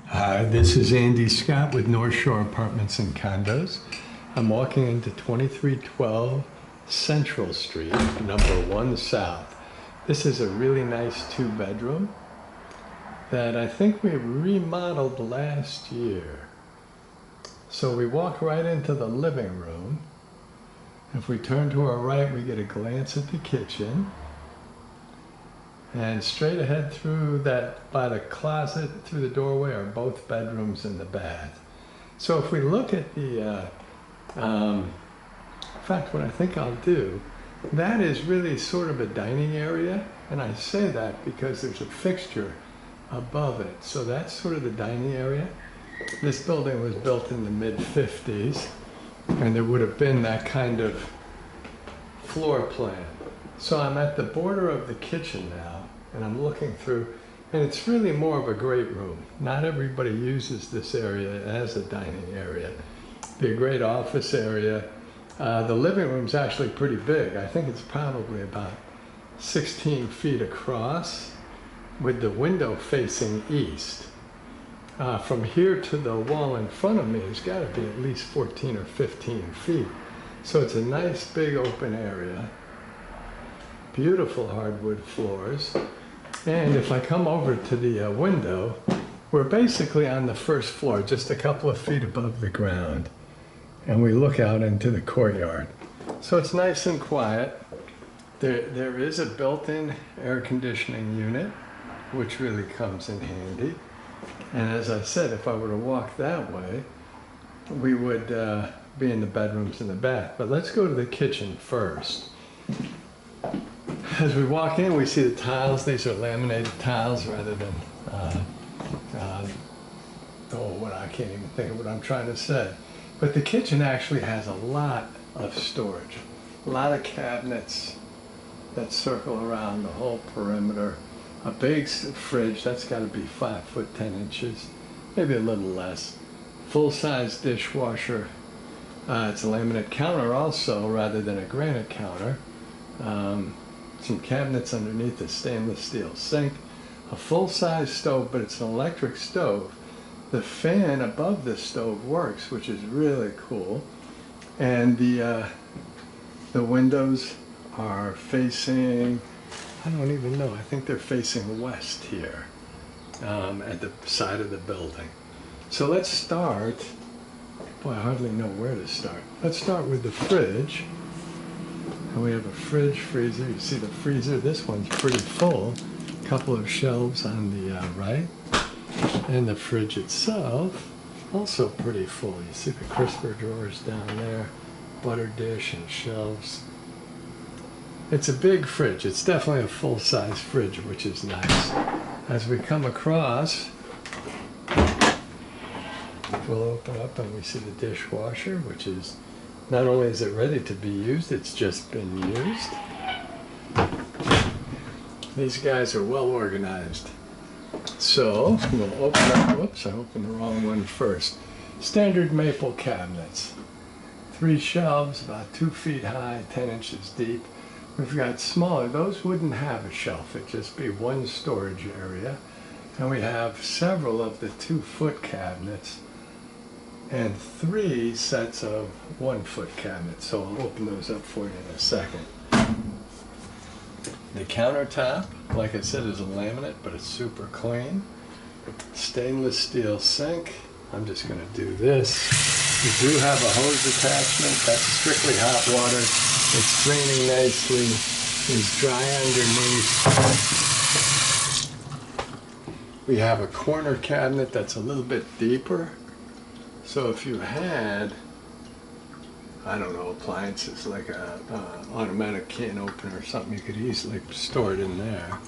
Hi, this is Andy Scott with North Shore Apartments and Condos. I'm walking into 2312 Central Street, number 1 South. This is a really nice 2-bedroom that I think we remodeled last year. So we walk right into the living room. If we turn to our right, we get a glance at the kitchen. And straight ahead through that, by the closet, through the doorway, are both bedrooms and the bath. So if we look at the, in fact, what I think I'll do, that is really sort of a dining area. And I say that because there's a fixture above it. So that's sort of the dining area. This building was built in the mid-50s, and there would have been that kind of floor plan. So I'm at the border of the kitchen now, and I'm looking through, and it's really more of a great room. Not everybody uses this area as a dining area. Be a great office area. The living room's actually pretty big. I think it's probably about 16 feet across, with the window facing east. From here to the wall in front of me has got to be at least 14 or 15 feet. So it's a nice big open area. Beautiful hardwood floors. And if I come over to the window, we're basically on the first floor, just a couple of feet above the ground. And we look out into the courtyard. So it's nice and quiet. There is a built-in air conditioning unit, which really comes in handy. And as I said, if I were to walk that way, we would be in the bedrooms and the bath. But let's go to the kitchen first. As we walk in, we see the tiles. These are laminated tiles rather than, I can't even think of what I'm trying to say. But the kitchen actually has a lot of storage. A lot of cabinets that circle around the whole perimeter. A big fridge, that's got to be 5 foot 10 inches, maybe a little less. Full-size dishwasher. It's a laminate counter also, rather than a granite counter. Some cabinets underneath a stainless steel sink. A full-size stove, but it's an electric stove. The fan above the stove works, which is really cool. And the windows are facing, I don't even know, I think they're facing west here, at the side of the building. So let's start, boy, I hardly know where to start. Let's start with the fridge. And we have a fridge, freezer. You see the freezer, this one's pretty full. A couple of shelves on the right. And the fridge itself, also pretty full. You see the crisper drawers down there, butter dish and shelves. It's a big fridge. It's definitely a full-size fridge, which is nice. As we come across, we'll open up and we see the dishwasher, which is, not only is it ready to be used, it's just been used. These guys are well organized. So we'll open up, whoops, I opened the wrong one first. Standard maple cabinets. 3 shelves, about 2 feet high, 10 inches deep. We've got smaller, those wouldn't have a shelf, it'd just be one storage area. And we have several of the 2-foot cabinets and 3 sets of 1-foot cabinets. So I'll open those up for you in a second. The countertop, like I said, is a laminate, but it's super clean. Stainless steel sink. I'm just going to do this. We do have a hose attachment. That's strictly hot water. It's draining nicely. It's dry underneath. We have a corner cabinet that's a little bit deeper. So if you had, I don't know, appliances like a automatic can opener or something, you could easily store it in there.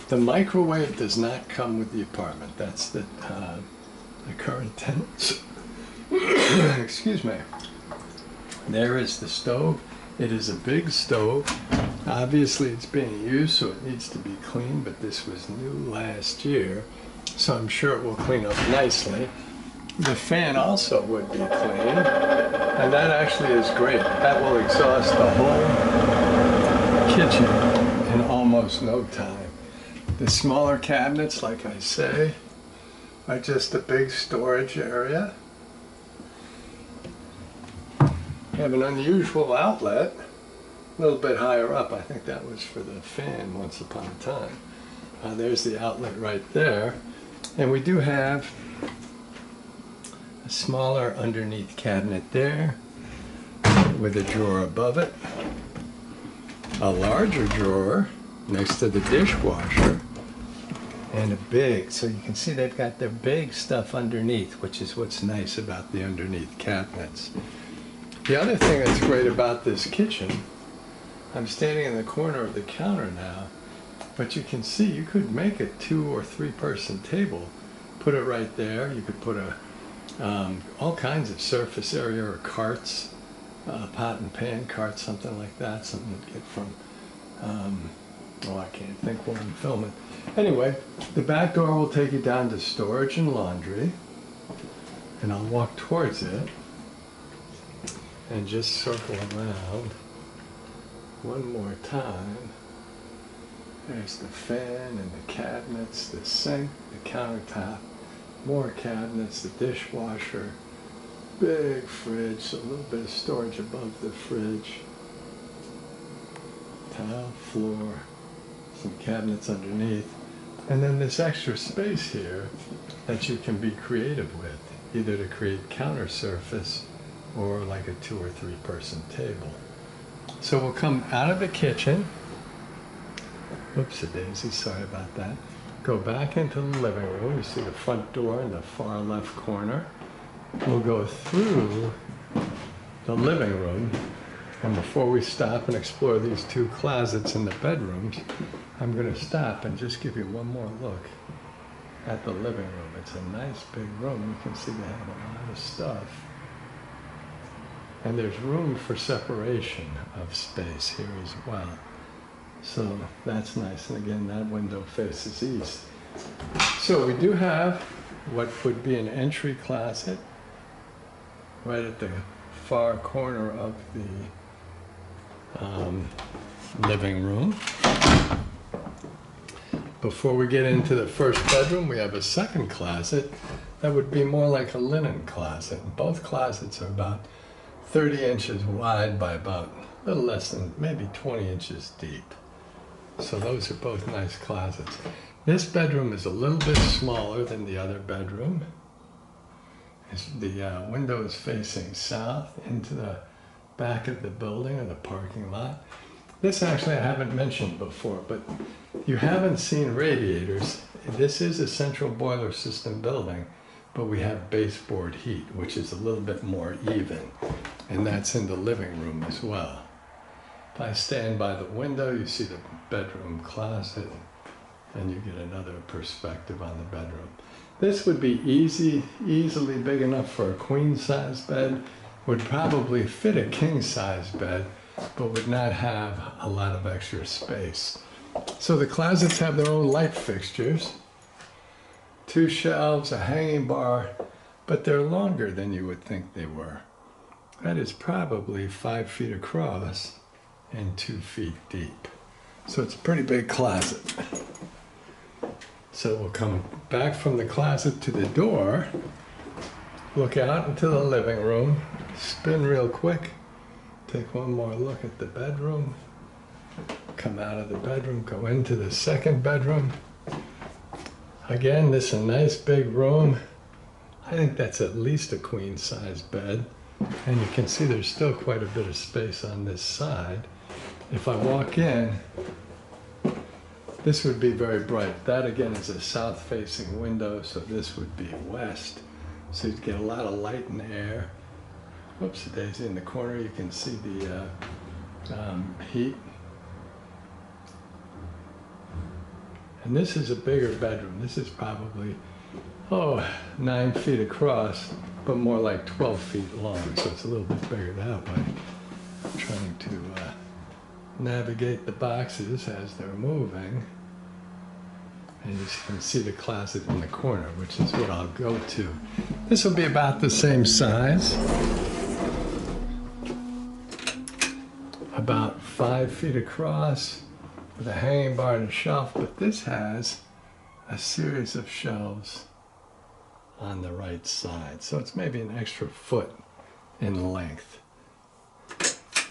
The microwave does not come with the apartment. That's the current tenants. Excuse me. There is the stove. It is a big stove. Obviously it's being used, so it needs to be cleaned, but this was new last year, so I'm sure it will clean up nicely. The fan also would be clean, and that actually is great. That will exhaust the whole kitchen in almost no time. The smaller cabinets, like I say, are just a big storage area. We have an unusual outlet, a little bit higher up. I think that was for the fan once upon a time. There's the outlet right there. And we do have a smaller underneath cabinet there with a drawer above it. A larger drawer next to the dishwasher. And a big, so you can see they've got their big stuff underneath, which is what's nice about the underneath cabinets. The other thing that's great about this kitchen, I'm standing in the corner of the counter now, but you can see you could make a 2 or 3 person table, put it right there. You could put all kinds of surface area or carts, pot and pan carts, something like that, something to get from, I can't think while I'm filming. Anyway, the back door will take you down to storage and laundry, and I'll walk towards it and just circle around one more time. There's the fan and the cabinets, the sink, the countertop, more cabinets, the dishwasher, big fridge, so a little bit of storage above the fridge, tile floor, some cabinets underneath, and then this extra space here that you can be creative with, either to create counter surface or like a 2 or 3 person table. So we'll come out of the kitchen. Oops-a-daisy, sorry about that. Go back into the living room. You see the front door in the far left corner. We'll go through the living room. And before we stop and explore these 2 closets in the bedrooms, I'm going to stop and just give you one more look at the living room. It's a nice big room. You can see they have a lot of stuff. And there's room for separation of space here as well. So that's nice. And again, that window faces east. So we do have what would be an entry closet right at the far corner of the living room. Before we get into the first bedroom, we have a second closet that would be more like a linen closet. Both closets are about 30 inches wide by about a little less than maybe 20 inches deep. So those are both nice closets. This bedroom is a little bit smaller than the other bedroom. The window is facing south into the back of the building or the parking lot. This actually I haven't mentioned before, but you haven't seen radiators. This is a central boiler system building, but we have baseboard heat, which is a little bit more even, and that's in the living room as well. If I stand by the window, you see the bedroom closet, and you get another perspective on the bedroom. This would be easily big enough for a queen-size bed, would probably fit a king-size bed, but would not have a lot of extra space. So the closets have their own light fixtures, 2 shelves, a hanging bar, but they're longer than you would think they were. That is probably 5 feet across and 2 feet deep. So it's a pretty big closet. So we'll come back from the closet to the door, look out into the living room, spin real quick, take one more look at the bedroom, come out of the bedroom, go into the second bedroom. Again, this is a nice big room. I think that's at least a queen size bed. And you can see there's still quite a bit of space on this side. If I walk in, this would be very bright. That again is a south facing window, so this would be west. So you'd get a lot of light and air. Whoops-a-daisy, in the corner you can see the heat. And this is a bigger bedroom. This is probably, 9 feet across, but more like 12 feet long. So it's a little bit bigger that way. I'm trying to navigate the boxes as they're moving. And you can see the closet in the corner, which is what I'll go to. This will be about the same size. About 5 feet across with a hanging bar and a shelf, but this has a series of shelves on the right side. So it's maybe an extra foot in length.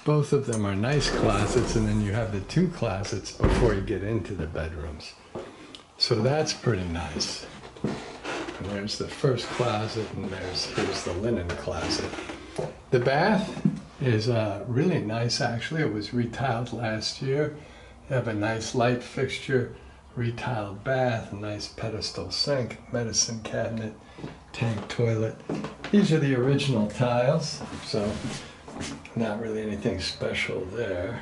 Both of them are nice closets, and then you have the two closets before you get into the bedrooms. So that's pretty nice. And there's the first closet, and here's the linen closet. The bath is really nice, actually. It was retiled last year. You have a nice light fixture, retiled bath, a nice pedestal sink, medicine cabinet, tank toilet. These are the original tiles, so not really anything special there.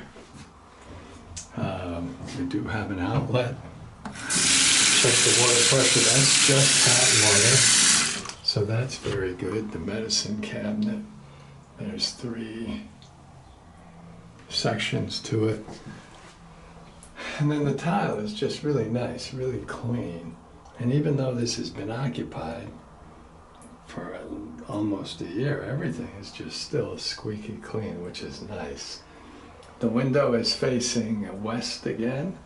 We do have an outlet. Check the water pressure, that's just hot water. So that's very good. The medicine cabinet, there's 3 sections to it. And then the tile is just really nice, really clean. And even though this has been occupied for almost a year, everything is just still squeaky clean, which is nice. The window is facing west again.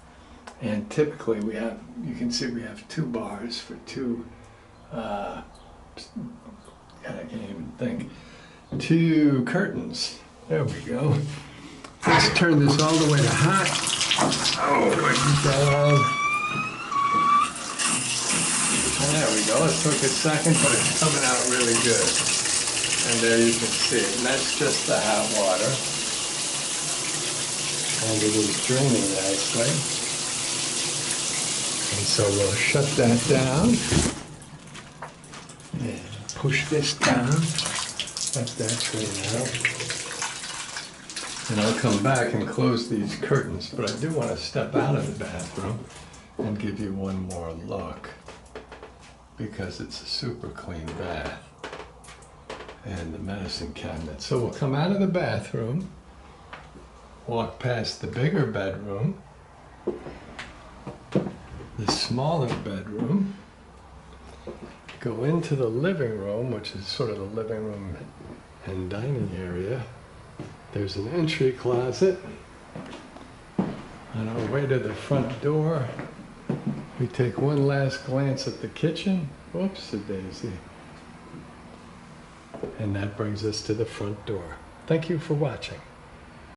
And typically you can see we have 2 bars for 2, I can't even think, 2 curtains. There we go. Let's turn this all the way to hot. Oh my God. There we go. It took a second, but it's coming out really good. And there you can see it. And that's just the hot water. And it is draining nicely. And so we'll shut that down and push this down, let that drain out. And I'll come back and close these curtains, but I do want to step out of the bathroom and give you one more look because it's a super clean bath and the medicine cabinet. So we'll come out of the bathroom, walk past the bigger bedroom, the smaller bedroom, go into the living room, which is sort of the living room and dining area. There's an entry closet. On our way to the front door, we take one last glance at the kitchen. Whoops-a-daisy. And that brings us to the front door. Thank you for watching.